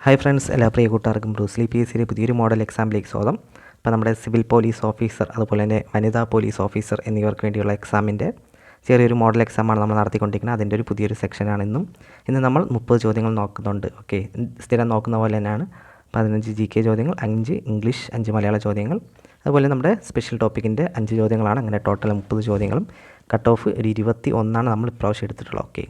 Hi friends, എല്ലാ പ്രിയ കൂട്ടുകാർക്കും Bruce Lee PSCയിലെ പുതിയൊരു മോഡൽ എക്സാമിലേക്ക് സ്വാഗതം. അപ്പോൾ നമ്മുടെ സിവിൽ പോലീസ് ഓഫീസർ അതുപോലെ തന്നെ വനിതാ പോലീസ് ഓഫീസർ എന്നിവർക്ക് വേണ്ടിയുള്ള എക്സാമിൻ്റെ ചെറിയൊരു മോഡൽ എക്സാമാണ് നമ്മൾ നടത്തിക്കൊണ്ടിരിക്കുന്നത്. അതിൻ്റെ ഒരു പുതിയൊരു സെക്ഷനാണ് ഇന്ന് നമ്മൾ 30 ചോദ്യങ്ങൾ നോക്കുന്നുണ്ട്. ഓക്കെ, സ്ഥിരം നോക്കുന്ന പോലെ തന്നെയാണ്. 15 GK ചോദ്യങ്ങൾ, 5 ഇംഗ്ലീഷ്, 5 മലയാള ചോദ്യങ്ങൾ, അതുപോലെ നമ്മുടെ സ്പെഷ്യൽ ടോപ്പിക്കിൻ്റെ 5 ചോദ്യങ്ങളാണ്. അങ്ങനെ ടോട്ടൽ 30 ചോദ്യങ്ങളും. കട്ട് ഓഫ് ഒരു 21 നമ്മൾ ഇപ്രാവശ്യം എടുത്തിട്ടുള്ളത്. ഓക്കെ,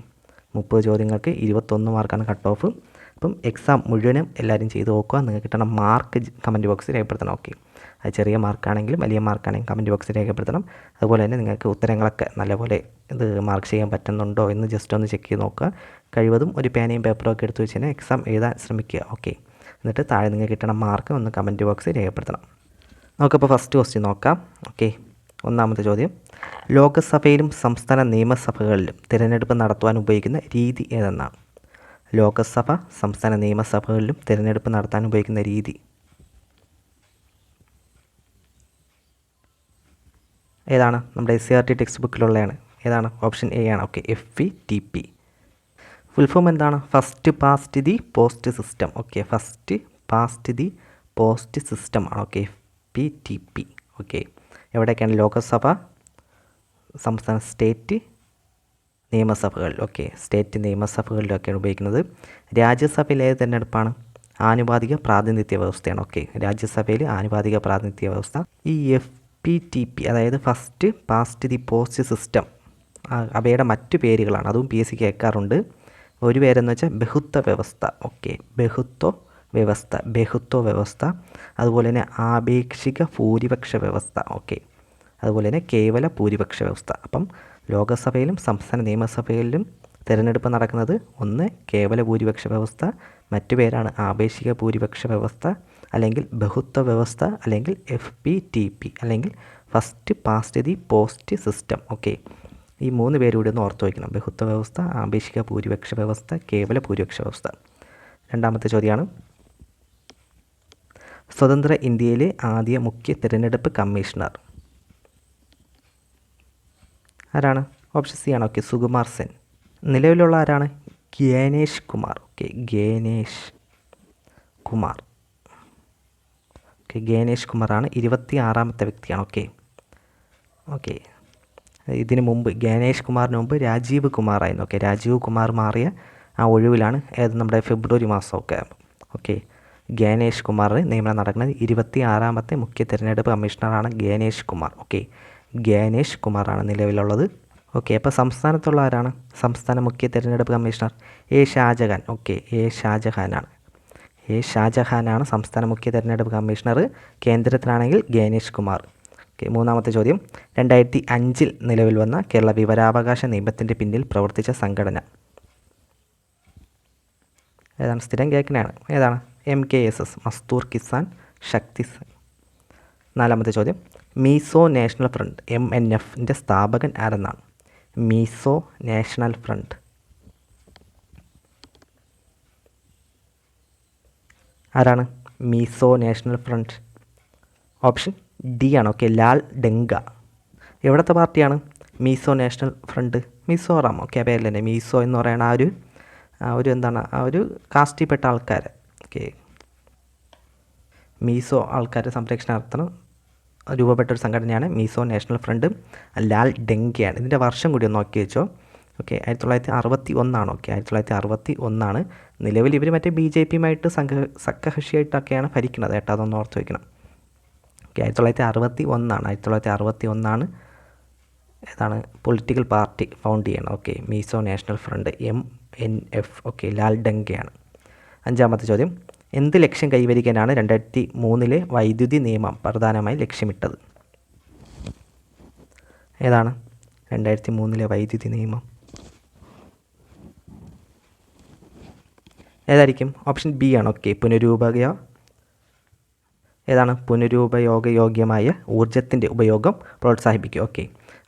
30 ചോദ്യങ്ങൾക്ക് 21 മാർക്കാണ് കട്ട് ഓഫ്. അപ്പം എക്സാം മുഴുവനും എല്ലാവരും ചെയ്ത് നോക്കുക. നിങ്ങൾക്ക് കിട്ടണം മാർക്ക് കമൻറ്റ് ബോക്സിൽ രേഖപ്പെടുത്തണം. ഓക്കെ, അത് ചെറിയ മാർക്കാണെങ്കിലും വലിയ മാർക്കാണെങ്കിലും കമൻറ്റ് ബോക്സിൽ രേഖപ്പെടുത്തണം. അതുപോലെ തന്നെ നിങ്ങൾക്ക് ഉത്തരങ്ങളൊക്കെ നല്ലപോലെ ഇത് മാർക്ക് ചെയ്യാൻ പറ്റുന്നുണ്ടോ എന്ന് ജസ്റ്റ് ഒന്ന് ചെക്ക് ചെയ്ത് നോക്കുക. കഴിവതും ഒരു പേനയും പേപ്പറും ഒക്കെ എടുത്ത് വെച്ച് തന്നെ എക്സാം എഴുതാൻ ശ്രമിക്കുക. ഓക്കെ, എന്നിട്ട് താഴെ നിങ്ങൾക്ക് കിട്ടണം മാർക്ക് ഒന്ന് കമൻറ്റ് ബോക്സിൽ രേഖപ്പെടുത്തണം. നമുക്കിപ്പോൾ ഫസ്റ്റ് ക്വസ്റ്റ്യൻ നോക്കാം. ഓക്കെ, ഒന്നാമത്തെ ചോദ്യം: ലോകസഭയിലും സംസ്ഥാന നിയമസഭകളിലും തിരഞ്ഞെടുപ്പ് നടത്തുവാൻ ഉപയോഗിക്കുന്ന രീതി ഏതെന്നാണ്? ലോകസഭ, സംസ്ഥാന നിയമസഭകളിലും തിരഞ്ഞെടുപ്പ് നടത്താൻ ഉപയോഗിക്കുന്ന രീതി ഏതാണ്? നമ്മുടെ SCERT ടെക്സ്റ്റ് ബുക്കിലുള്ളതാണ്. ഏതാണ്? ഓപ്ഷൻ എ ആണ്. Okay, FPTP. ഫുൾ ഫോം എന്താണ്? First past the post system. Okay, first past the post system ആണ്. Okay, FPTP. ഓക്കെ, എവിടെയൊക്കെയാണ്? ലോകസഭ, സംസ്ഥാന സ്റ്റേറ്റ് നിയമസഭകളിൽ. ഓക്കെ, സ്റ്റേറ്റ് നിയമസഭകളിലൊക്കെയാണ് ഉപയോഗിക്കുന്നത്. രാജ്യസഭയിൽ ഏത് തിരഞ്ഞെടുപ്പാണ്? ആനുപാതിക പ്രാതിനിധ്യ വ്യവസ്ഥയാണ്. ഓക്കെ, രാജ്യസഭയിൽ ആനുപാതിക പ്രാതിനിധ്യ വ്യവസ്ഥ. ഈ FPTP അതായത് first past the post system അവയുടെ മറ്റു പേരുകളാണ്. അതും PSC കേൾക്കാറുണ്ട്. ഒരു പേരെന്ന് വെച്ചാൽ ബഹുത്വ വ്യവസ്ഥ. ഓക്കെ, ബഹുത്വ വ്യവസ്ഥ. അതുപോലെ തന്നെ ആപേക്ഷിക ഭൂരിപക്ഷ വ്യവസ്ഥ. ഓക്കെ, അതുപോലെ തന്നെ കേവല ഭൂരിപക്ഷ വ്യവസ്ഥ. അപ്പം ലോകസഭയിലും സംസ്ഥാന നിയമസഭയിലും തിരഞ്ഞെടുപ്പ് നടക്കുന്നത് ഒന്ന് കേവല ഭൂരിപക്ഷ വ്യവസ്ഥ, മറ്റു പേരാണ് ആപേക്ഷിക ഭൂരിപക്ഷ വ്യവസ്ഥ, അല്ലെങ്കിൽ ബഹുത്വ വ്യവസ്ഥ, അല്ലെങ്കിൽ FPTP, അല്ലെങ്കിൽ first past the post system. Okay, ഈ 3 പേരൂടെ ഒന്ന് ഓർത്ത് വയ്ക്കണം: ബഹുത്വ വ്യവസ്ഥ, ആപേക്ഷിക ഭൂരിപക്ഷ വ്യവസ്ഥ, കേവല ഭൂരിപക്ഷ വ്യവസ്ഥ. രണ്ടാമത്തെ ചോദ്യമാണ്: സ്വതന്ത്ര ഇന്ത്യയിലെ ആദ്യ മുഖ്യ തിരഞ്ഞെടുപ്പ് കമ്മീഷണർ ആരാണ്? ഓപ്ഷൻ സി ആണ്. ഓക്കെ, സുകുമാർ സെൻ. നിലവിലുള്ള ആരാണ്? ഗ്യാനേഷ് കുമാർ. ഓക്കെ, ഗ്യാനേഷ് കുമാർ. ഓക്കെ, ഗ്യാനേഷ് കുമാറാണ് 26ാമത്തെ വ്യക്തിയാണ്. ഓക്കെ, ഇതിന് മുമ്പ് ഗ്യാനേഷ് കുമാറിന് മുമ്പ് രാജീവ് കുമാർ ആയിരുന്നു. ഓക്കെ, രാജീവ് കുമാർ മാറിയ ആ ഒഴിവിലാണ് നമ്മുടെ ഫെബ്രുവരി മാസമൊക്കെ. ഓക്കെ, ഗ്യാനേഷ് കുമാറിന് നിയമനം നടക്കുന്നത് 26ാമത്തെ മുഖ്യ തിരഞ്ഞെടുപ്പ് കമ്മീഷണറാണ് ഗ്യാനേഷ് കുമാർ. ഓക്കെ, ഗ്യാനേഷ് കുമാറാണ് നിലവിലുള്ളത്. ഓക്കെ, അപ്പോൾ സംസ്ഥാനത്തുള്ള ആരാണ് സംസ്ഥാന മുഖ്യ തിരഞ്ഞെടുപ്പ് കമ്മീഷണർ? ഷാജഹാൻ. ഓക്കെ, ഷാജഹാനാണ് സംസ്ഥാന മുഖ്യ തിരഞ്ഞെടുപ്പ് കമ്മീഷണർ. കേന്ദ്രത്തിലാണെങ്കിൽ ഗ്യാനേഷ് കുമാർ. ഓക്കെ, മൂന്നാമത്തെ ചോദ്യം: 2005 നിലവിൽ വന്ന കേരള വിവരാവകാശ നിയമത്തിൻ്റെ പിന്നിൽ പ്രവർത്തിച്ച സംഘടന ഏതാണ്? സ്ഥിരം കേൾക്കുന്നതാണ്. ഏതാണ്? MKSS, മസ്തൂർ കിസാൻ ശക്തി. നാലാമത്തെ ചോദ്യം: മീസോ നാഷണൽ ഫ്രണ്ട് MNFൻ്റെ സ്ഥാപകൻ ആരെന്നാണ്? മീസോ നാഷണൽ ഫ്രണ്ട് ആരാണ്? Mizo national front. Option D ആണ്. ഓക്കെ, ലാൽ ഡെങ്ക. എവിടുത്തെ പാർട്ടിയാണ് Mizo national front? Mizoram. Okay, പേരിൽ തന്നെ മീസോ എന്ന് പറയുന്ന ആ ഒരു എന്താണ് ആ ഒരു കാസ്റ്റിൽപ്പെട്ട ആൾക്കാർ. ഓക്കെ, മീസോ ആൾക്കാരുടെ സംരക്ഷണാർത്ഥം രൂപപ്പെട്ടൊരു സംഘടനയാണ് മീസോ നാഷണൽ ഫ്രണ്ട്. ലാൽ ഡെങ്കയാണ്. ഇതിൻ്റെ വർഷം കൂടി ഒന്ന് നോക്കി വെച്ചോ. ഓക്കെ, 1961. ഓക്കെ, 1961. നിലവിൽ ഇവർ മറ്റേ BJPയുമായിട്ട് സഖ്യകക്ഷിയായിട്ടൊക്കെയാണ് ഭരിക്കുന്നത് കേട്ടോ, അതൊന്ന് ഓർത്ത് വയ്ക്കണം. ഓക്കെ, 1961. 1961 ഏതാണ് പൊളിറ്റിക്കൽ പാർട്ടി ഫൗണ്ട് ചെയ്യണം. Okay, Mizo national front MNF. Okay, Lal ഡെങ്കയാണ്. അഞ്ചാമത്തെ ചോദ്യം: എന്ത് ലക്ഷ്യം കൈവരിക്കാനാണ് 2003 വൈദ്യുതി നിയമം പ്രധാനമായി ലക്ഷ്യമിട്ടത്? ഏതാണ് 2003 വൈദ്യുതി നിയമം? ഏതായിരിക്കും? ഓപ്ഷൻ ബി ആണ്. ഓക്കെ, പുനരുപയോഗയോഗ്യമായ ഊർജത്തിൻ്റെ ഉപയോഗം പ്രോത്സാഹിപ്പിക്കുക. ഓക്കെ,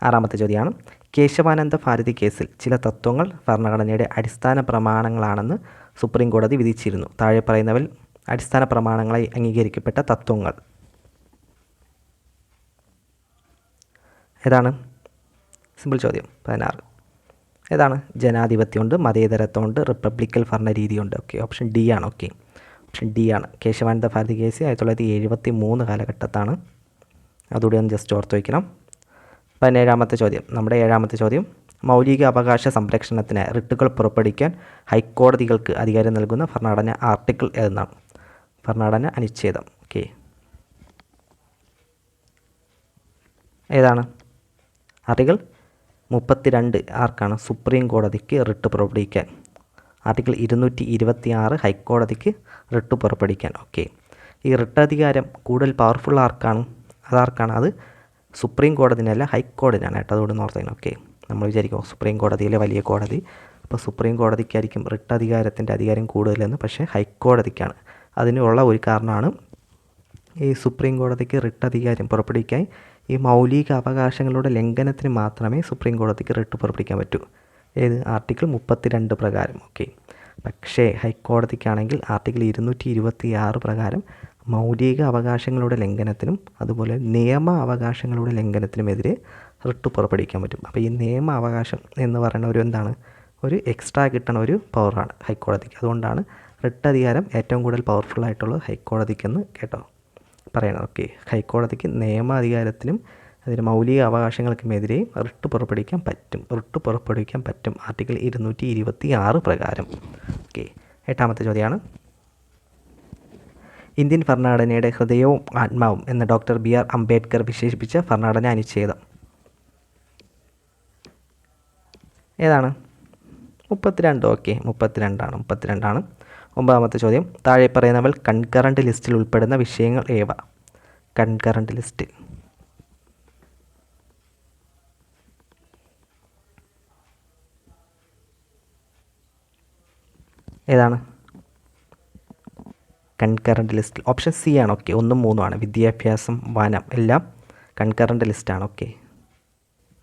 ആറാമത്തെ ചോദ്യമാണ്: കേശവാനന്ദ ഭാരതി കേസിൽ ചില തത്വങ്ങൾ ഭരണഘടനയുടെ അടിസ്ഥാന പ്രമാണങ്ങളാണെന്ന് സുപ്രീം കോടതി വിധിച്ചിരുന്നു. താഴെ പറയുന്നവൽ അടിസ്ഥാന പ്രമാണങ്ങളായി അംഗീകരിക്കപ്പെട്ട തത്വങ്ങൾ ഏതാണ്? സിമ്പിൾ ചോദ്യം. 16. ഏതാണ്? ജനാധിപത്യമുണ്ട്, മതേതരത്വമുണ്ട്, റിപ്പബ്ലിക്കൽ ഭരണരീതിയുണ്ട്. ഓക്കെ, ഓപ്ഷൻ ഡി ആണ്. ഓക്കെ, ഡി ആണ്. കേശവാനന്ദ ഭാരതി കേസ് 1973 കാലഘട്ടത്താണ്. അതുകൂടി ഒന്ന് ജസ്റ്റ് ഓർത്ത് വയ്ക്കണം. 17ാമത്തെ ചോദ്യം, നമ്മുടെ 7ാമത്തെ ചോദ്യം, മൗലിക അവകാശ സംരക്ഷണത്തിന് റിട്ടുകൾ പുറപ്പെടുവിക്കാൻ ഹൈക്കോടതികൾക്ക് അധികാരം നൽകുന്ന ഭരണഘടന ആർട്ടിക്കിൾ ഏതെന്നാണ്? ഭരണഘടന അനുച്ഛേദം. ഓക്കെ, ഏതാണ്? ആർട്ടിക്കിൾ 32 ആർക്കാണ്? സുപ്രീം കോടതിക്ക് റിട്ട് പുറപ്പെടുവിക്കാൻ. ആർട്ടിക്കിൾ 226 ഹൈക്കോടതിക്ക് റിട്ട് പുറപ്പെടുവിക്കാൻ. ഓക്കെ, ഈ റിട്ട് അധികാരം കൂടുതൽ പവർഫുൾ ആർക്കാണ്? അതാർക്കാണ്? അത് സുപ്രീം കോടതിനല്ല, ഹൈക്കോടതിനാണ് കേട്ടോ. അതുകൊണ്ട് ഓർത്തേക്കണം. ഓക്കെ, നമ്മൾ വിചാരിക്കും സുപ്രീം കോടതിയിലെ വലിയ കോടതി, അപ്പോൾ സുപ്രീം കോടതിക്കായിരിക്കും റിട്ട് അധികാരത്തിൻ്റെ അധികാരം കൂടുതലെന്ന്. പക്ഷേ ഹൈക്കോടതിക്കാണ്. അതിനുള്ള ഒരു കാരണമാണ് ഈ സുപ്രീം കോടതിക്ക് റിട്ട് അധികാരം പുറപ്പെടുവിക്കാൻ ഈ മൗലിക അവകാശങ്ങളുടെ ലംഘനത്തിന് മാത്രമേ സുപ്രീം കോടതിക്ക് റിട്ട് പുറപ്പെടുവിക്കാൻ പറ്റൂ. ഏത്? ആർട്ടിക്കിൾ 32 പ്രകാരം. ഓക്കെ, പക്ഷേ ഹൈക്കോടതിക്കാണെങ്കിൽ ആർട്ടിക്കിൾ 226 പ്രകാരം മൗലിക അവകാശങ്ങളുടെ ലംഘനത്തിനും അതുപോലെ നിയമ അവകാശങ്ങളുടെ ലംഘനത്തിനുമെതിരെ റിട്ട് പുറപ്പെടുവിക്കാൻ പറ്റും. അപ്പോൾ ഈ നിയമ അവകാശം എന്ന് പറയുന്ന ഒരു എന്താണ്? ഒരു എക്സ്ട്രാ കിട്ടണ ഒരു പവറാണ് ഹൈക്കോടതിക്ക്. അതുകൊണ്ടാണ് റിട്ട് അധികാരം ഏറ്റവും കൂടുതൽ പവർഫുള്ളായിട്ടുള്ളത് ഹൈക്കോടതിക്കെന്ന് കേട്ടോ പറയണം. ഓക്കെ, ഹൈക്കോടതിക്ക് നിയമാധികാരത്തിനും അതിന് മൗലിക അവകാശങ്ങൾക്കുമെതിരെ റിട്ട് പുറപ്പെടുവിക്കാൻ പറ്റും ആർട്ടിക്കിൾ 226 പ്രകാരം. ഓക്കെ, 8ാമത്തെ ചോദ്യമാണ്, ഇന്ത്യൻ ഭരണഘടനയുടെ ഹൃദയവും ആത്മാവും എന്ന് ഡോക്ടർ BR അംബേദ്കർ വിശേഷിപ്പിച്ച ഭരണഘടന അനുച്ഛേദം ഏതാണ്? 32. ഓക്കെ, 32ആണ്. 9ാമത്തെ ചോദ്യം, താഴെ പറയുന്നവൽ കൺകറൻറ്റ് ലിസ്റ്റിൽ ഉൾപ്പെടുന്ന വിഷയങ്ങൾ ഏവ? കൺകറൻറ്റ് ലിസ്റ്റ് ഏതാണ്? കൺകറൻറ്റ് ലിസ്റ്റിൽ ഓപ്ഷൻ സി ആണ്. ഓക്കെ, 1, 3 ആണ്. വിദ്യാഭ്യാസം, വനം എല്ലാം കൺകറൻറ്റ് ലിസ്റ്റാണ്. ഓക്കെ,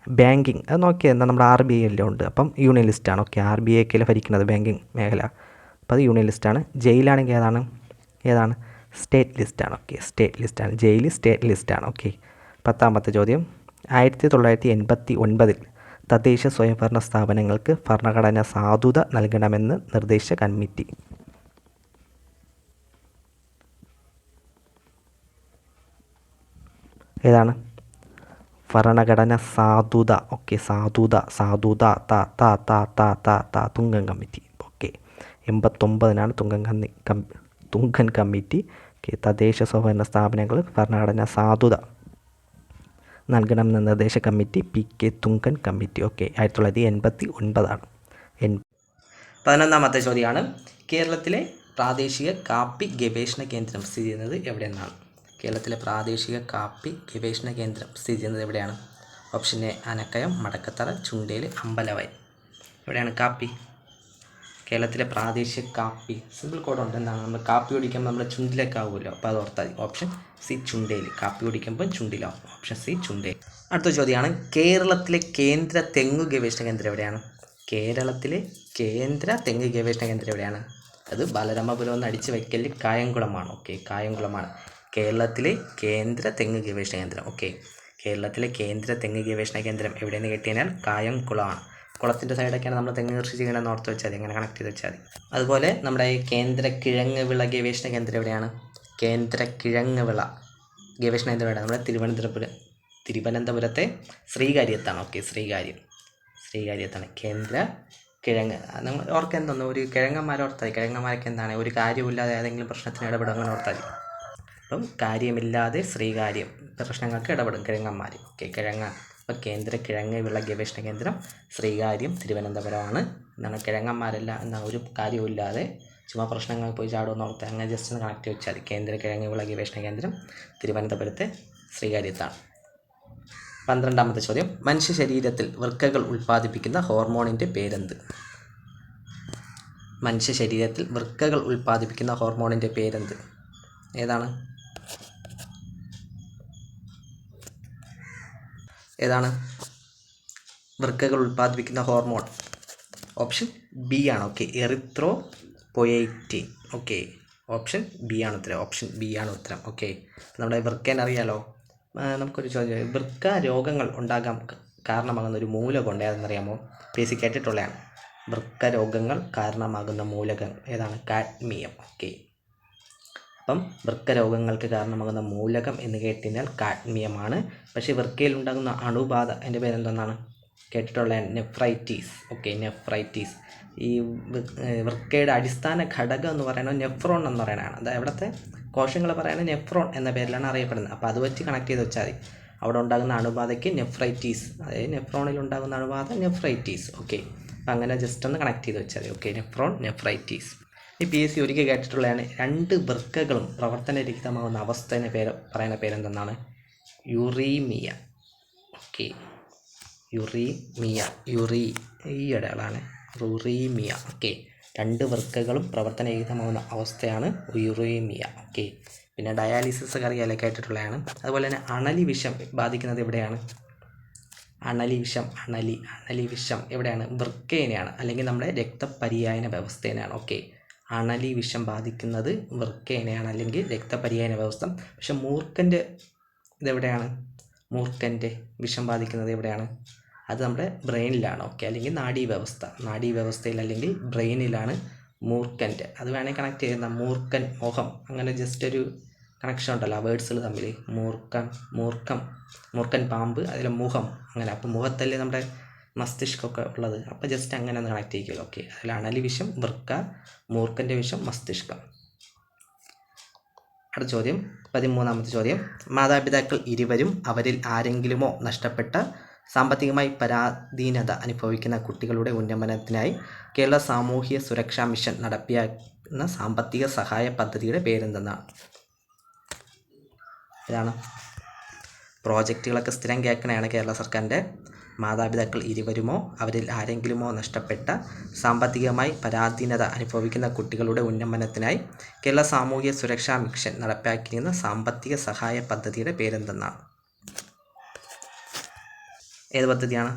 ബാങ്കിങ് അത് നോക്കിയാൽ എന്താ, നമ്മുടെ RBI എല്ലാം ഉണ്ട്, അപ്പം യൂണിയൻ ലിസ്റ്റാണ്. ഓക്കെ, RBI ഒക്കെ ഭരിക്കുന്നത് ബാങ്കിങ് മേഖല, അപ്പോൾ അത് യൂണിയൻ ലിസ്റ്റാണ്. ജയിലാണെങ്കിൽ ഏതാണ്? സ്റ്റേറ്റ് ലിസ്റ്റാണ്. ഓക്കെ, സ്റ്റേറ്റ് ലിസ്റ്റാണ്. ജയിൽ സ്റ്റേറ്റ് ലിസ്റ്റാണ്. ഓക്കെ, 10ാമത്തെ ചോദ്യം, 1989 തദ്ദേശ സ്വയംഭരണ സ്ഥാപനങ്ങൾക്ക് ഭരണഘടന സാധുത നൽകണമെന്ന് നിർദ്ദേശിച്ച കമ്മിറ്റി ഏതാണ്? ഭരണഘടന സാധുത. ഓക്കെ, സാധുത Thungon committee. Okay, 89 Thungon committee. Okay, തദ്ദേശ സ്വയംഭരണ സ്ഥാപനങ്ങൾ ഭരണഘടന സാധുത നൽകണമെന്ന നിർദ്ദേശ committee PK Thungon committee. Okay, 1989. 11ാമത്തെ ചോദ്യമാണ്, കേരളത്തിലെ പ്രാദേശിക കാപ്പി ഗവേഷണ കേന്ദ്രം സ്ഥിതി ചെയ്യുന്നത് എവിടെയെന്നാണ്? കേരളത്തിലെ പ്രാദേശിക കാപ്പി ഗവേഷണ കേന്ദ്രം സ്ഥിതി ചെയ്യുന്നത് എവിടെയാണ്? Option A Anakkayam, Madakkathara, Chundale, Ambalavayal. എവിടെയാണ് കാപ്പി? കേരളത്തിലെ പ്രാദേശിക കാപ്പി സിമ്പിൾ കോഡ് ഉണ്ട്. എന്താണ്? നമ്മൾ കാപ്പി കുടിക്കുമ്പോൾ നമ്മുടെ ചുണ്ടിലൊക്കെ ആവുമല്ലോ, അപ്പോൾ അത് ഓർത്താൽ മതി. Option C Chundale. കാപ്പി കുടിക്കുമ്പോൾ ചുണ്ടിലാവും. Option C Chundale. അടുത്ത ചോദ്യമാണ്, കേരളത്തിലെ കേന്ദ്ര തെങ്ങ് ഗവേഷണ കേന്ദ്രം എവിടെയാണ്? കേരളത്തിലെ കേന്ദ്ര തെങ്ങ് ഗവേഷണ കേന്ദ്രം എവിടെയാണ്? അത് ബാലരാമപുരം എന്ന് അടിച്ച് വയ്ക്കൽ കായംകുളമാണ്. ഓക്കെ, കായംകുളമാണ് കേരളത്തിലെ കേന്ദ്ര തെങ്ങ് ഗവേഷണ കേന്ദ്രം. ഓക്കെ, കേരളത്തിലെ കേന്ദ്ര തെങ്ങ് ഗവേഷണ കേന്ദ്രം എവിടെയെന്ന് കേട്ടുകഴിഞ്ഞാൽ കായംകുളമാണ്. കുളത്തിൻ്റെ സൈഡൊക്കെയാണ് നമ്മൾ തെങ്ങ് കൃഷി ചെയ്യണമെന്ന് ഓർത്ത് വെച്ചാൽ മതി, അങ്ങനെ കണക്ട് ചെയ്ത് വെച്ചാൽ മതി. അതുപോലെ നമ്മുടെ കേന്ദ്ര കിഴങ്ങ് വിള ഗവേഷണ കേന്ദ്രം എവിടെയാണ്? കേന്ദ്ര കിഴങ്ങ് വിള ഗവേഷണ കേന്ദ്രം എവിടെയാണ്? നമ്മുടെ തിരുവനന്തപുരത്തെ ശ്രീകാര്യത്താണ്. ഓക്കെ, ശ്രീകാര്യത്താണ് കേന്ദ്ര കിഴങ്ങ്. നമ്മൾ ഓർക്കാൻ തോന്നുന്നു, ഒരു കിഴങ്ങന്മാരെ ഓർത്താൽ കിഴങ്ങന്മാരൊക്കെ എന്താണ്, ഒരു കാര്യമില്ലാതെ ഏതെങ്കിലും പ്രശ്നത്തിന് ഇടപെടും, അങ്ങനെ ഓർത്താൽ. അപ്പം കാര്യമില്ലാതെ ശ്രീകാര്യം പ്രശ്നങ്ങൾക്ക് ഇടപെടും കിഴങ്ങന്മാർ. ഓക്കെ, അപ്പോൾ കേന്ദ്ര കിഴങ്ങ് വിള ഗവേഷണ കേന്ദ്രം ശ്രീകാര്യം തിരുവനന്തപുരമാണ്. എന്താണ്, കിഴങ്ങന്മാരല്ല എന്താണ്, ഒരു കാര്യമില്ലാതെ ചുമ്മാ പ്രശ്നങ്ങൾ പോയി ചാടുമെന്ന് ഓർത്ത് അങ്ങനെ ജസ്റ്റ് ഒന്ന് കണക്ട് വെച്ചാൽ മതി. കേന്ദ്ര കിഴങ്ങ് വിള ഗവേഷണ കേന്ദ്രം തിരുവനന്തപുരത്തെ ശ്രീകാര്യത്താണ്. 12ാമത്തെ ചോദ്യം, മനുഷ്യ ശരീരത്തിൽ വൃക്കകൾ ഉൽപ്പാദിപ്പിക്കുന്ന ഹോർമോണിൻ്റെ പേരെന്ത്? മനുഷ്യ ശരീരത്തിൽ വൃക്കകൾ ഉൽപ്പാദിപ്പിക്കുന്ന ഹോർമോണിൻ്റെ പേരെന്ത്? ഏതാണ്? വൃക്കകൾ ഉൽപ്പാദിപ്പിക്കുന്ന ഹോർമോൺ? ഓപ്ഷൻ ബി ആണ്. ഓക്കെ, എറിത്രോപൊയറ്റിൻ. ഓക്കെ, ഓപ്ഷൻ ബി ആണ് ഉത്തരം. ഓപ്ഷൻ ബി ആണ് ഉത്തരം. ഓക്കെ, നമ്മുടെ വൃക്കേനെ അറിയാലോ. നമുക്കൊരു ചോദ്യം, വൃക്ക രോഗങ്ങൾ ഉണ്ടാകാൻ കാരണമാകുന്ന ഒരു മൂലകം ഉണ്ട്, ഏതെന്നറിയാമോ? ബേസിക് ആയിട്ടുള്ളതാണ്. വൃക്ക രോഗങ്ങൾ കാരണമാകുന്ന മൂലകം ഏതാണ്? കാഡ്മിയം. ഓക്കെ, അപ്പം വൃക്ക രോഗങ്ങൾക്ക് കാരണമാകുന്ന മൂലകം എന്ന് കേട്ടുകഴിഞ്ഞാൽ കാഡ്മിയമാണ്. പക്ഷേ വൃക്കയിൽ ഉണ്ടാകുന്ന അണുബാധ അതിൻ്റെ പേരെന്താണ് കേട്ടിട്ടുള്ള നെഫ്രൈറ്റീസ്. Okay, nephritis. ഈ വൃക്കയുടെ അടിസ്ഥാന ഘടകം എന്ന് പറയുന്നത് നെഫ്രോൺ എന്ന് പറയുന്നതാണ്. അത് അവിടുത്തെ കോശങ്ങൾ പറയുന്നത് നെഫ്രോൺ എന്ന പേരിലാണ് അറിയപ്പെടുന്നത്. അപ്പോൾ അത് വെച്ച് കണക്ട് ചെയ്ത് വെച്ചാൽ മതി. അവിടെ ഉണ്ടാകുന്ന അണുബാധയ്ക്ക് നെഫ്രൈറ്റീസ്, അതായത് നെഫ്രോണിൽ ഉണ്ടാകുന്ന അണുബാധ നെഫ്രൈറ്റീസ്. ഓക്കെ, അപ്പം അങ്ങനെ ജസ്റ്റ് ഒന്ന് കണക്ട് ചെയ്ത് വെച്ചാൽ മതി. Okay, nephron, nephritis. ഈ PSC ഒരിക്കൽ കേട്ടിട്ടുള്ളതാണ്. രണ്ട് വൃക്കകളും പ്രവർത്തനരഹിതമാകുന്ന അവസ്ഥേനെ പറയുന്ന പേരെന്തെന്നാണ്? യുറീമിയ. ഓക്കെ, യുറീമിയ, ഈ ഇടകളാണ് യുറീമിയ. ഓക്കെ, രണ്ട് വൃക്കകളും പ്രവർത്തനരഹിതമാകുന്ന അവസ്ഥയാണ് യുറീമിയ. ഓക്കെ, പിന്നെ ഡയാലിസിസ് ഒക്കെ അറിയാലോ, കേട്ടിട്ടുള്ളതാണ്. അതുപോലെ തന്നെ അണലി വിഷം ബാധിക്കുന്നത് എവിടെയാണ്? അണലി വിഷം എവിടെയാണ്? വൃക്കേനെയാണ്, അല്ലെങ്കിൽ നമ്മുടെ രക്തപര്യായന വ്യവസ്ഥേനെയാണ്. ഓക്കെ, അണലി വിഷം ബാധിക്കുന്നത് വൃക്കേനെയാണ്, അല്ലെങ്കിൽ രക്തപര്യായന വ്യവസ്ഥ. പക്ഷെ മൂർഖൻ്റെ ഇതെവിടെയാണ്? മൂർഖൻ്റെ വിഷം ബാധിക്കുന്നത് എവിടെയാണ്? അത് നമ്മുടെ ബ്രെയിനിലാണ്. ഓക്കെ, അല്ലെങ്കിൽ നാഡീവ്യവസ്ഥയിൽ അല്ലെങ്കിൽ ബ്രെയിനിലാണ് മൂർഖൻ്റെ. അത് വേണമെങ്കിൽ കണക്ട് ചെയ്യുന്ന മൂർഖൻ, മോഹം, അങ്ങനെ ജസ്റ്റ് ഒരു കണക്ഷൻ ഉണ്ടല്ലോ ആ വേർഡ്സുകൾ തമ്മിൽ. മൂർഖൻ പാമ്പ്, അതിൽ മുഖം, അങ്ങനെ. അപ്പോൾ മുഖത്തല്ലേ നമ്മുടെ മസ്തിഷ്കമൊക്കെ ഉള്ളത്. അപ്പോൾ ജസ്റ്റ് അങ്ങനെ ഒന്ന് കണക്ട് ചെയ്യിക്കുമല്ലോ. ഓക്കെ, അതിൽ അണലി വിഷം വൃക്ക, മൂർഖൻ്റെ വിഷം മസ്തിഷ്കം. അടുത്ത ചോദ്യം, 13ാമത്തെ ചോദ്യം. മാതാപിതാക്കൾ ഇരുവരും അവരിൽ ആരെങ്കിലുമോ നഷ്ടപ്പെട്ട സാമ്പത്തികമായി പരാധീനത അനുഭവിക്കുന്ന കുട്ടികളുടെ ഉന്നമനത്തിനായി കേരള സാമൂഹ്യ സുരക്ഷാ മിഷൻ നടപ്പിലാക്കുന്ന സാമ്പത്തിക സഹായ പദ്ധതിയുടെ പേരെന്തെന്നാണ്? ഇതാണ് പ്രോജക്റ്റുകളൊക്കെ സ്ഥിരം കേൾക്കണതാണ് കേരള സർക്കാരിൻ്റെ. മാതാപിതാക്കൾ ഇരുവരുമോ അവരിൽ ആരെങ്കിലുമോ നഷ്ടപ്പെട്ട സാമ്പത്തികമായി പരാധീനത അനുഭവിക്കുന്ന കുട്ടികളുടെ ഉന്നമനത്തിനായി കേരള സാമൂഹ്യ സുരക്ഷാ മിഷൻ നടപ്പിലാക്കിയിരുന്ന സാമ്പത്തിക സഹായ പദ്ധതിയുടെ പേരെന്തെന്നാണ്? ഏത് പദ്ധതിയാണ്?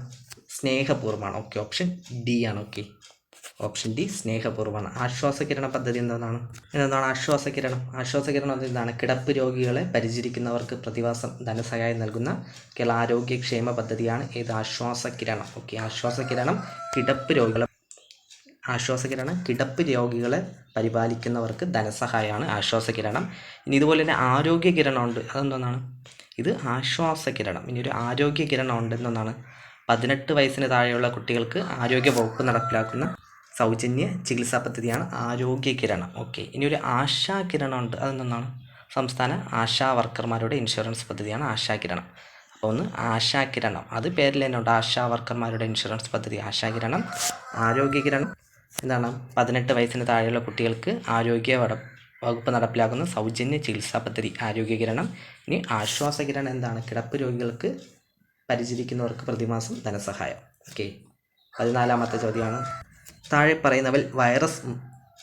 സ്നേഹപൂർവ്വമാണ്. ഓക്കെ, ഓപ്ഷൻ ഡി ആണ്. ഓക്കെ, ഓപ്ഷൻ ഡി സ്നേഹപൂർവ്വമാണ്. ആശ്വാസകിരണ പദ്ധതി എന്താണ്? ആശ്വാസകിരണം എന്താണ്? കിടപ്പ് രോഗികളെ പരിചരിക്കുന്നവർക്ക് പ്രതിമാസം ധനസഹായം നൽകുന്ന കേരള ആരോഗ്യക്ഷേമ പദ്ധതിയാണ് ഏത്? ആശ്വാസകിരണം. ഓക്കെ, ആശ്വാസകിരണം കിടപ്പ് രോഗികളെ പരിപാലിക്കുന്നവർക്ക് ധനസഹായമാണ് ആശ്വാസകിരണം. ഇനി ഇതുപോലെ തന്നെ ആരോഗ്യകിരണമുണ്ട്. അതെന്താണ്? ഇത് ആശ്വാസകിരണം. ഇനി ഒരു ആരോഗ്യകിരണം ഉണ്ടെന്നാണ് 18 വയസ്സിന് താഴെയുള്ള കുട്ടികൾക്ക് ആരോഗ്യ വകുപ്പ് നടപ്പിലാക്കുന്ന സൗജന്യ ചികിത്സാ പദ്ധതിയാണ് ആരോഗ്യകിരണം. ഓക്കെ, ഇനി ഒരു ആശാകിരണം ഉണ്ട്. അതെന്താണ്? സംസ്ഥാന ആശാ വർക്കർമാരുടെ ഇൻഷുറൻസ് പദ്ധതിയാണ് ആശാകിരണം. അപ്പോൾ ഒന്ന് ആശാകിരണം, അത് പേരിൽ തന്നെ ഉണ്ട്, ആശാ വർക്കർമാരുടെ ഇൻഷുറൻസ് പദ്ധതി ആശാകിരണം. ആരോഗ്യകിരണം എന്താണ്? 18 വയസ്സിന് താഴെയുള്ള കുട്ടികൾക്ക് ആരോഗ്യ വകുപ്പ് നടപ്പിലാക്കുന്ന സൗജന്യ ചികിത്സാ പദ്ധതി ആരോഗ്യകിരണം. ഇനി ആശ്വാസകിരണം എന്താണ്? കിടപ്പ് രോഗികൾക്ക് പരിചരിക്കുന്നവർക്ക് പ്രതിമാസം ധനസഹായം. ഓക്കെ, 14ാമത്തെ ചോദ്യമാണ്. താഴെ പറയുന്നവൽ വൈറസ്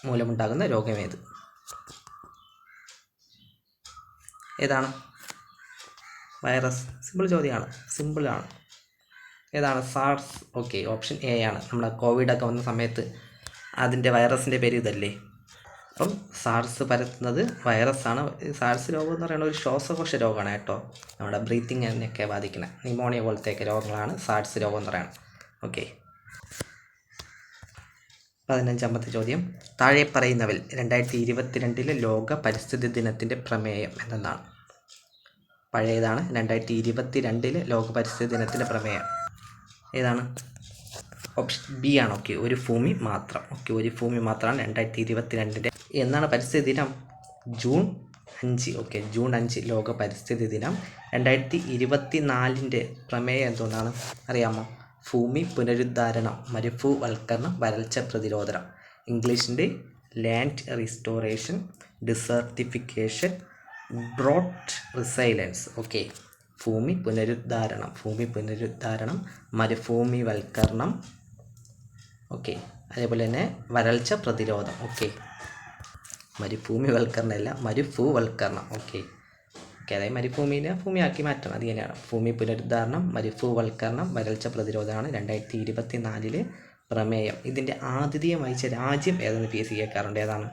മൂലമുണ്ടാകുന്ന രോഗമേത്? ഏതാണ് വൈറസ്? സിമ്പിളാണ്. ഏതാണ്? സാർസ്. ഓക്കെ, ഓപ്ഷൻ എ ആണ്. നമ്മുടെ കോവിഡൊക്കെ വന്ന സമയത്ത് അതിൻ്റെ വൈറസിൻ്റെ പേര് ഇതല്ലേ. അപ്പം സാർസ് പരത്തുന്നത് വൈറസാണ്. സാർസ് രോഗം എന്ന് പറയുന്നത് ഒരു ശ്വാസകോശ രോഗമാണ് കേട്ടോ. നമ്മുടെ ബ്രീത്തിങ്ങിനൊക്കെ ബാധിക്കുന്ന ന്യൂമോണിയ പോലത്തെയൊക്കെ രോഗങ്ങളാണ് സാർസ് രോഗം എന്ന് പറയുന്നത്. ഓക്കെ, 15ാമത്തെ ചോദ്യം. താഴെ പറയുന്നവൽ 2022 ലോക പരിസ്ഥിതി ദിനത്തിൻ്റെ പ്രമേയം എന്തെന്നാണ്? പഴയതാണ്. 2022 ലോക പരിസ്ഥിതി ദിനത്തിൻ്റെ പ്രമേയം ഏതാണ്? ഓപ്ഷൻ ബി ആണ്. ഓക്കെ, ഒരു ഭൂമി മാത്രം. ഓക്കെ, ഒരു ഭൂമി മാത്രമാണ് 2022 എന്നാണ് പരിസ്ഥിതി ദിനം? ജൂൺ 5. ഓക്കെ, ജൂൺ 5 ലോക പരിസ്ഥിതി ദിനം. 2024 പ്രമേയം എന്തുകൊണ്ടാണ് അറിയാമോ? ഭൂമി പുനരുദ്ധാരണം, മരുഭൂവൽക്കരണം, വരൾച്ച പ്രതിരോധനം. ഇംഗ്ലീഷിൻ്റെ land restoration, desertification, drought resilience. Okay, ഭൂമി പുനരുദ്ധാരണം, മരുഭൂമിവൽക്കരണം. ഓക്കെ, അതേപോലെ തന്നെ വരൾച്ച പ്രതിരോധം. ഓക്കെ, മരുഭൂമിവൽക്കരണമല്ല, മരുഭൂവൽക്കരണം. ഓക്കെ, അതായത് മരുഭൂമിനെ ഭൂമിയാക്കി മാറ്റണം. അത് തന്നെയാണ് ഭൂമി പുനരുദ്ധാരണം, മരുഭൂവൽക്കരണം, വരൾച്ച പ്രതിരോധമാണ് 2024 പ്രമേയം. ഇതിൻ്റെ ആതിഥേയം വഹിച്ച രാജ്യം ഏതെന്ന് PSC കേൾക്കാറുണ്ട്. ഏതാണ്?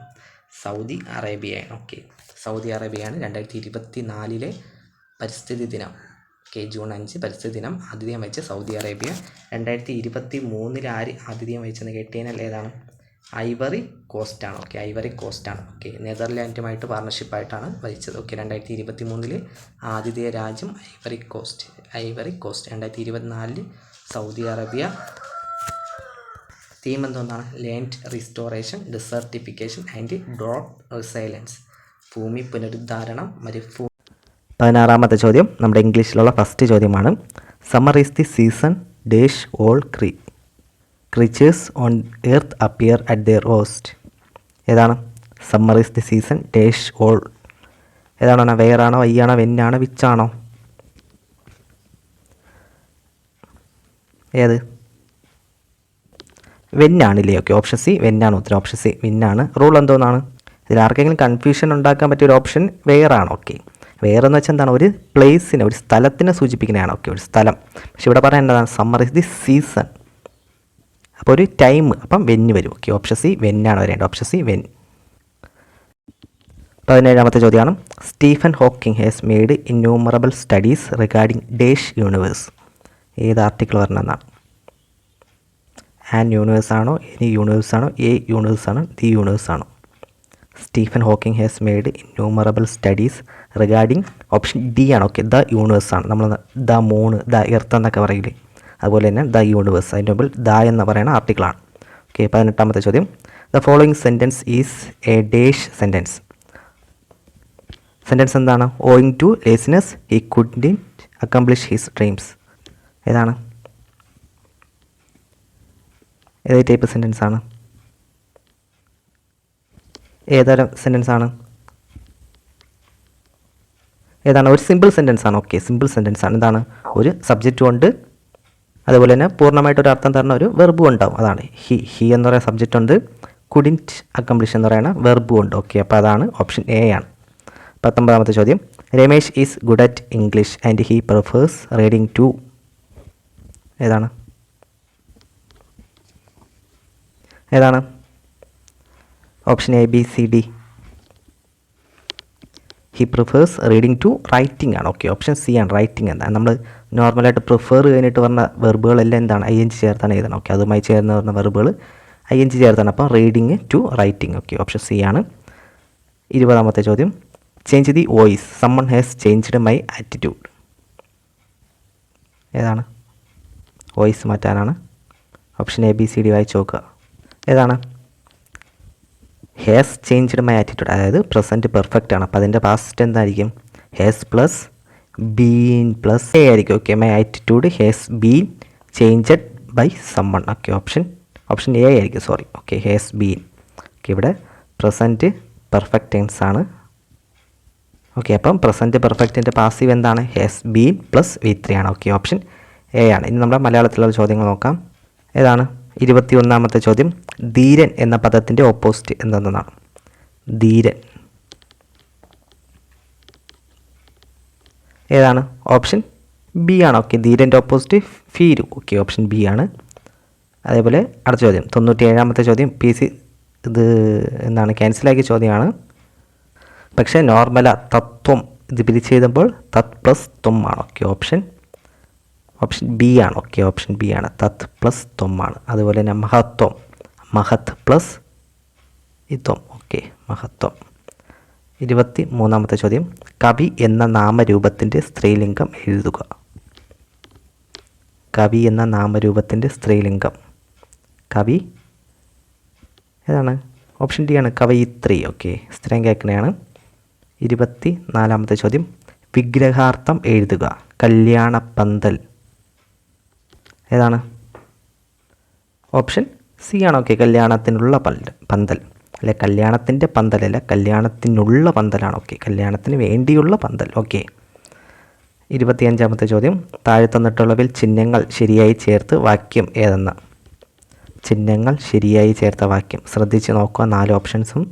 സൗദി അറേബ്യയാണ്. ഓക്കെ, സൗദി അറേബ്യയാണ് 2024 പരിസ്ഥിതി ദിനം. ഓക്കെ, ജൂൺ 5 പരിസ്ഥിതി ദിനം ആതിഥേയം വഹിച്ച സൗദി അറേബ്യ. 2023 ആര് ആതിഥേയം വഹിച്ചെന്ന് കേട്ടുകഴിഞ്ഞാൽ ഏതാണ്? ഐവറി കോസ്റ്റ് ആണ്. ഓക്കെ, ഐവറി കോസ്റ്റ് ആണ്. ഓക്കെ, നെതർലാൻഡുമായിട്ട് പാർട്ണർഷിപ്പായിട്ടാണ് ഭരിച്ചത്. ഓക്കെ, 2023 ആതിഥേയ രാജ്യം ivory coast. 2024 Saudi Arabia. Theme എന്താണ്? Land restoration, desertification and drought resilience. ഭൂമി പുനരുദ്ധാരണം, മരുഭൂമി. 16ാമത്തെ ചോദ്യം നമ്മുടെ ഇംഗ്ലീഷിലുള്ള ഫസ്റ്റ് ചോദ്യമാണ്. Summer is the season dash all creatures on earth appear at their best. ഏതാണ്? Summer is the season dash all. ഏതാണോ? വെയറാണോ, വയ്യാണോ, വെന്നാണോ, വിച്ചാണോ? ഏത്? വെന്നാണില്ലേ? ഓക്കെ, ഓപ്ഷൻ സി വെന്നാണ് ഉത്തരം. Option C വെന്നാണ്. റൂൾ എന്തോന്നാണ്? ഇതിൽ ആർക്കെങ്കിലും കൺഫ്യൂഷൻ ഉണ്ടാക്കാൻ പറ്റിയ ഒരു ഓപ്ഷൻ വെയറാണ്. ഓക്കെ, വെയർ എന്ന് വെച്ചാൽ എന്താണ്? ഒരു പ്ലേസിനെ, ഒരു സ്ഥലത്തിനെ സൂചിപ്പിക്കുന്നതാണ്. ഓക്കെ, ഒരു സ്ഥലം. പക്ഷെ ഇവിടെ പറയാൻ എന്താണ്? Summer is the season. അപ്പോൾ ഒരു ടൈം, അപ്പം വെന്ന് വരും. ഓക്കെ, ഓപ്ഷൻ സി വെന്നാണ് വരേണ്ടത്. Option C when. 17ാമത്തെ ചോദ്യമാണ്. Stephen Hawking has made innumerable studies regarding dash universe. ഏത് ആർട്ടിക്കിൾ വരണമെന്നാണ്? ആൻ യൂണിവേഴ്സ് ആണോ, എനി യൂണിവേഴ്സ് ആണോ, എ യൂണിവേഴ്സ് ആണോ, ദി യൂണിവേഴ്സ് ആണോ? Stephen Hawking has made innumerable studies regarding, option D ആണ്. ഓക്കെ, ദ യൂണിവേഴ്സ് ആണ്. നമ്മൾ ദ മൂൺ, ദ എർത്ത് എന്നൊക്കെ പറയില്ലേ, അതുപോലെ തന്നെ ദ യൂണിവേഴ്സ്. അതിൻ്റെ മുമ്പിൽ ദ എന്ന് പറയുന്ന ആർട്ടിക്കിളാണ്. ഓക്കെ, 18ാമത്തെ ചോദ്യം. The following sentence is a dash sentence. Sentence എന്താണ്? Owing to laziness he couldn't accomplish his dreams. ഏതാണ്? ഏത് ടൈപ്പ് സെൻറ്റൻസ് ആണ്? ഏതരം സെൻറ്റൻസ് ആണ്? ഏതാണ്? ഒരു സിമ്പിൾ സെൻറ്റൻസ് ആണ്. ഓക്കെ, സിമ്പിൾ സെൻറ്റൻസ് ആണ്. എന്താണ്? ഒരു സബ്ജക്റ്റും ഉണ്ട്, അതുപോലെ തന്നെ പൂർണ്ണമായിട്ടൊരു അർത്ഥം തരുന്ന ഒരു വെർബും ഉണ്ടാവും. അതാണ് ഹി എന്ന് പറയുന്ന സബ്ജക്റ്റ് ഉണ്ട്, കുഡിൻറ്റ് അക്കംപ്ലിഷ് എന്ന് പറയുന്ന വെർബും ഉണ്ട്. ഓക്കെ, അപ്പോൾ അതാണ് ഓപ്ഷൻ എ ആണ്. 19ാമത്തെ ചോദ്യം. Ramesh is good at English and he prefers reading to. ഏതാണ്? ഏതാണ്? Option A, B, C, D. He prefers reading to writing ആണ്. ഓക്കെ, ഓപ്ഷൻ സി ആണ്. റൈറ്റിംഗ് എന്താണ്? നമ്മൾ നോർമലായിട്ട് പ്രിഫർ കഴിഞ്ഞിട്ട് പറഞ്ഞ വെർബുകളെല്ലാം എന്താണ്? ഐ എൻ ജി ചേർത്താണ് എഴുതണം. ഓക്കെ, അതുമായി ചേർന്ന് പറഞ്ഞ വെർബുകൾ ഐ എൻ ജി ചേർത്താണ്. അപ്പോൾ reading to writing. Okay, option C ആണ്. 20ാമത്തെ ചോദ്യം. Change the voice, someone has changed my attitude. ഏതാണ്? വോയിസ് മാറ്റാനാണ്. Option A, B, C, D വായിച്ച് നോക്കുക. ഏതാണ്? ഹാസ് ചേഞ്ച്ഡ് മൈ ആറ്റിറ്റ്യൂഡ്, അതായത് പ്രസൻറ്റ് പെർഫെക്റ്റ് ആണ്. അപ്പോൾ അതിൻ്റെ പാസ്റ്റ് എന്തായിരിക്കും? Has plus been plus A ആയിരിക്കും. Okay, my attitude has been changed by someone. Okay, option A ആയിരിക്കും. Sorry. Okay, has been. Okay, ഇവിടെ പ്രസൻറ്റ് പെർഫെക്റ്റ് ടെൻസ് ആണ്. Okay, അപ്പം പ്രസൻറ്റ് പെർഫെക്റ്റിൻ്റെ പാസീവ് എന്താണ്? ഹാസ് ബീൻ പ്ലസ് V3 ആണ്. Okay, option A ആണ്. ഇനി നമ്മുടെ മലയാളത്തിലുള്ള ചോദ്യങ്ങൾ നോക്കാം. ഏതാണ്? 21ാമത്തെ ചോദ്യം. ധീരൻ എന്ന പദത്തിൻ്റെ ഓപ്പോസിറ്റ് എന്തെന്നാണ്? ധീരൻ. ഏതാണ്? ഓപ്ഷൻ ബി ആണ്. ഓക്കെ, ധീരൻ്റെ ഓപ്പോസിറ്റ് ഫീരു. ഓക്കെ, ഓപ്ഷൻ ബി ആണ്. അതേപോലെ അടുത്ത ചോദ്യം 97ാമത്തെ ചോദ്യം. PC ഇത് എന്താണ്? ക്യാൻസലാക്കിയ ചോദ്യമാണ്. പക്ഷേ നോർമല തത്വം ഇത് പിരിച്ച് എഴുതുമ്പോൾ തത് പ്ലസ് ത്വം ആണ്. ഓക്കെ, ഓപ്ഷൻ ബി ആണ്. ഓക്കെ, ഓപ്ഷൻ ബി ആണ്. തത് പ്ലസ് ത്വം ആണ്. അതുപോലെ തന്നെ മഹത്വം, മഹത് പ്ലസ് ഇത്വം. ഓക്കെ, മഹത്വം. 23ാമത്തെ ചോദ്യം. കവി എന്ന നാമരൂപത്തിൻ്റെ സ്ത്രീലിംഗം എഴുതുക. കവി എന്ന നാമരൂപത്തിൻ്റെ സ്ത്രീലിംഗം. കവി ഏതാണ്? ഓപ്ഷൻ ഡി ആണ്. കവയിത്രി. ഓക്കെ, സ്ത്രീലിംഗം കേൾക്കുന്നതാണ്. 24ാമത്തെ ചോദ്യം. വിഗ്രഹാർത്ഥം എഴുതുക. കല്യാണപ്പന്തൽ. ഏതാണ്? ഓപ്ഷൻ സി ആണ്. ഓക്കെ, കല്യാണത്തിനുള്ള പന്തൽ. അല്ലെ, കല്യാണത്തിൻ്റെ പന്തലല്ല, കല്യാണത്തിനുള്ള പന്തലാണ്. ഓക്കെ, കല്യാണത്തിന് വേണ്ടിയുള്ള പന്തൽ. ഓക്കെ. 25ാമത്തെ ചോദ്യം. താഴെ തന്നിട്ടുള്ളവയിൽ ചിഹ്നങ്ങൾ ശരിയായി ചേർത്ത് വാക്യം ഏതെന്ന്? ചിഹ്നങ്ങൾ ശരിയായി ചേർത്ത വാക്യം ശ്രദ്ധിച്ച് നോക്കുക. 4 ഓപ്ഷൻസും.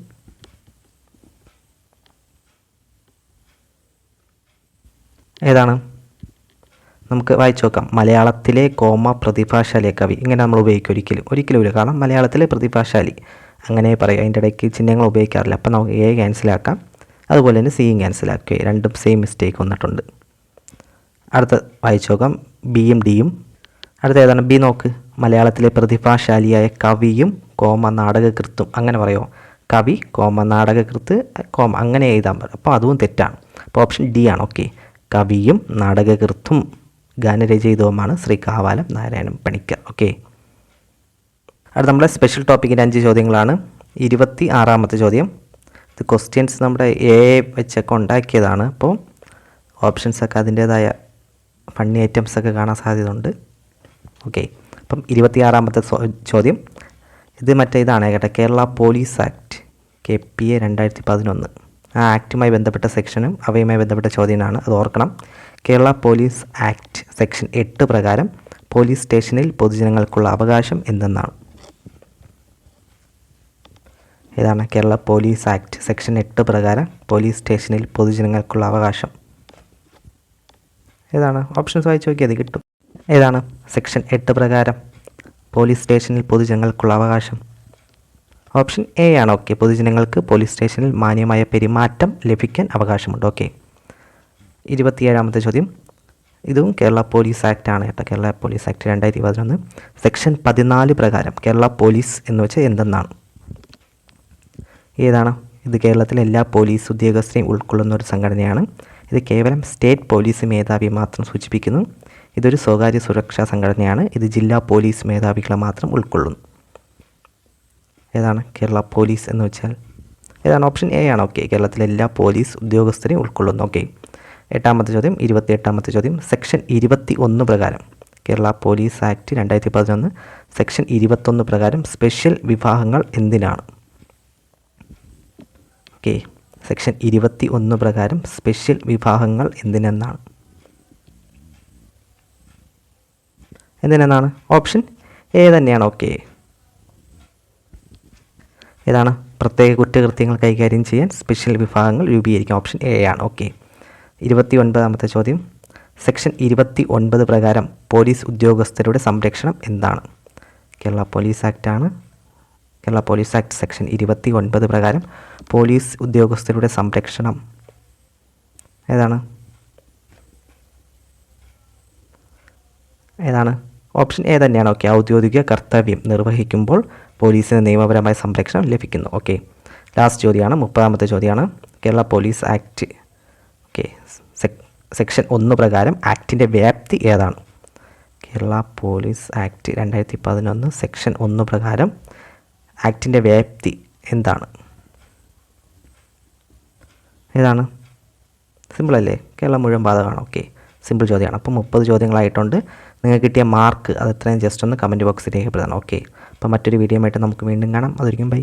ഏതാണ്? നമുക്ക് വായിച്ചു നോക്കാം. മലയാളത്തിലെ കോമ പ്രതിഭാശാലി കവി. ഇങ്ങനെ നമ്മൾ ഉപയോഗിക്കും? ഒരിക്കലും ഇല്ല. കാരണം മലയാളത്തിലെ പ്രതിഭാശാലി അങ്ങനെ പറയാം. അതിൻ്റെ ഇടയ്ക്ക് ചിഹ്നങ്ങൾ ഉപയോഗിക്കാറില്ല. അപ്പം നമുക്ക് എ ക്യാൻസലാക്കാം, അതുപോലെ തന്നെ സിയും ക്യാൻസലാക്കുക. രണ്ടും സെയിം മിസ്റ്റേക്ക് വന്നിട്ടുണ്ട്. അടുത്ത വായിച്ചു നോക്കാം. ബിയും ഡിയും. അടുത്ത ഏതാണ്? ബി നോക്ക്. മലയാളത്തിലെ പ്രതിഭാശാലിയായ കവിയും നാടകകൃത്തും അങ്ങനെ പറയുമോ? കവി നാടകകൃത്ത് അങ്ങനെ എഴുതാൻ പറയും. അപ്പോൾ അതും തെറ്റാണ്. അപ്പോൾ ഓപ്ഷൻ ഡി ആണ്. ഓക്കെ, കവിയും നാടകകൃത്തും ഗാനരചയിതാവുമാണ് ശ്രീ കാവാലം നാരായണൻ പണിക്കർ. ഓക്കെ, അടുത്ത നമ്മുടെ സ്പെഷ്യൽ ടോപ്പിക്കിൻ്റെ 5 ചോദ്യങ്ങളാണ്. 26ാമത്തെ ചോദ്യം. ഇത് ക്വസ്റ്റ്യൻസ് നമ്മുടെ വെച്ചൊക്കെ ഉണ്ടാക്കിയതാണ്. അപ്പോൾ ഓപ്ഷൻസൊക്കെ അതിൻ്റേതായ ഫണ്ണി ഐറ്റംസൊക്കെ കാണാൻ സാധ്യതയുണ്ട്. ഓക്കെ, അപ്പം 26ാമത്തെ ചോദ്യം. ഇത് ഇതാണ് കേട്ടോ, കേരള പോലീസ് ആക്ട് KPA 2011. ആ ആക്റ്റുമായി ബന്ധപ്പെട്ട സെക്ഷനും അവയുമായി ബന്ധപ്പെട്ട ചോദ്യമാണ്, അത് ഓർക്കണം. കേരള പോലീസ് ആക്ട് സെക്ഷൻ 8 പ്രകാരം പോലീസ് സ്റ്റേഷനിൽ പൊതുജനങ്ങൾക്കുള്ള അവകാശം എന്തെന്നാണ്? ഏതാണ് കേരള പോലീസ് ആക്ട് സെക്ഷൻ 8 പ്രകാരം പോലീസ് സ്റ്റേഷനിൽ പൊതുജനങ്ങൾക്കുള്ള അവകാശം? ഏതാണ്? ഓപ്ഷൻസ് വായിച്ച് നോക്കിയാൽ കിട്ടും. ഏതാണ് സെക്ഷൻ 8 പ്രകാരം പോലീസ് സ്റ്റേഷനിൽ പൊതുജനങ്ങൾക്കുള്ള അവകാശം? ഓപ്ഷൻ എ ആണ്. ഓക്കെ, പൊതുജനങ്ങൾക്ക് പോലീസ് സ്റ്റേഷനിൽ മാന്യമായ പെരുമാറ്റം ലഭിക്കാൻ അവകാശമുണ്ട്. ഓക്കെ, 27ാമത്തെ ചോദ്യം. ഇതും കേരള പോലീസ് ആക്ട് ആണ് കേട്ടോ. കേരള പോലീസ് ആക്ട് 2011 സെക്ഷൻ 14 പ്രകാരം കേരള പോലീസ് എന്ന് വെച്ചാൽ എന്തെന്നാണ്? ഏതാണ്? ഇത് കേരളത്തിലെ എല്ലാ പോലീസ് ഉദ്യോഗസ്ഥരെയും ഉൾക്കൊള്ളുന്ന ഒരു സംഘടനയാണ്. ഇത് കേവലം സ്റ്റേറ്റ് പോലീസ് മേധാവിയെ മാത്രം സൂചിപ്പിക്കുന്നു. ഇതൊരു സ്വകാര്യ സുരക്ഷാ സംഘടനയാണ്. ഇത് ജില്ലാ പോലീസ് മേധാവികളെ മാത്രം ഉൾക്കൊള്ളുന്നു. ഏതാണ് കേരള പോലീസ് എന്ന് വെച്ചാൽ? ഏതാണ്? ഓപ്ഷൻ എ ആണ്. ഓക്കെ, കേരളത്തിലെ എല്ലാ പോലീസ് ഉദ്യോഗസ്ഥരെയും ഉൾക്കൊള്ളുന്നു. ഓക്കെ, 8ാമത്തെ ചോദ്യം. 28ാമത്തെ ചോദ്യം. സെക്ഷൻ 21 പ്രകാരം കേരള പോലീസ് ആക്ട് 2011 സെക്ഷൻ 21 പ്രകാരം സ്പെഷ്യൽ വിഭാഗങ്ങൾ എന്തിനാണ്? ഓക്കെ, സെക്ഷൻ 21 പ്രകാരം സ്പെഷ്യൽ വിഭാഗങ്ങൾ എന്തിനെന്നാണ്? എന്തിനെന്നാണ്? ഓപ്ഷൻ എ തന്നെയാണ്. ഓക്കെ, ഏതാണ്? പ്രത്യേക കുറ്റകൃത്യങ്ങൾ കൈകാര്യം ചെയ്യാൻ സ്പെഷ്യൽ വിഭാഗങ്ങൾ രൂപീകരിക്കും. ഓപ്ഷൻ എ ആണ്. ഓക്കെ, 29ാമത്തെ ചോദ്യം. സെക്ഷൻ 29 പ്രകാരം പോലീസ് ഉദ്യോഗസ്ഥരുടെ സംരക്ഷണം എന്താണ്? കേരള പോലീസ് ആക്റ്റാണ്. കേരള പോലീസ് ആക്ട് സെക്ഷൻ 29 പ്രകാരം പോലീസ് ഉദ്യോഗസ്ഥരുടെ സംരക്ഷണം ഏതാണ്? ഓപ്ഷൻ എ തന്നെയാണ്. ഓക്കെ, ഔദ്യോഗിക കർത്തവ്യം നിർവഹിക്കുമ്പോൾ പോലീസിന് നിയമപരമായ സംരക്ഷണം ലഭിക്കുന്നു. ഓക്കെ, ലാസ്റ്റ് ചോദ്യമാണ്, 30ാമത്തെ ചോദ്യമാണ്. Kerala police act okay section 1 പ്രകാരം ആക്ടിൻ്റെ വ്യാപ്തി ഏതാണ്? കേരള പോലീസ് ആക്ട് 2011 സെക്ഷൻ 1 പ്രകാരം ആക്ടിൻ്റെ വ്യാപ്തി എന്താണ്? ഏതാണ്? സിമ്പിളല്ലേ? കേരളം മുഴുവൻ ബാധകമാണ്. ഓക്കെ, സിമ്പിൾ ചോദ്യമാണ്. അപ്പോൾ 30 ചോദ്യങ്ങളായിട്ടുണ്ട്. നിങ്ങൾക്ക് കിട്ടിയ മാർക്ക് അത് എത്രയും ജസ്റ്റ് ഒന്ന് കമൻറ്റ് ബോക്സിൽ രേഖപ്പെടുത്തണം. ഓക്കെ, അപ്പോൾ മറ്റൊരു വീഡിയോ ആയിട്ട് നമുക്ക് വീണ്ടും കാണാം. അതൊരിക്കും ബൈ.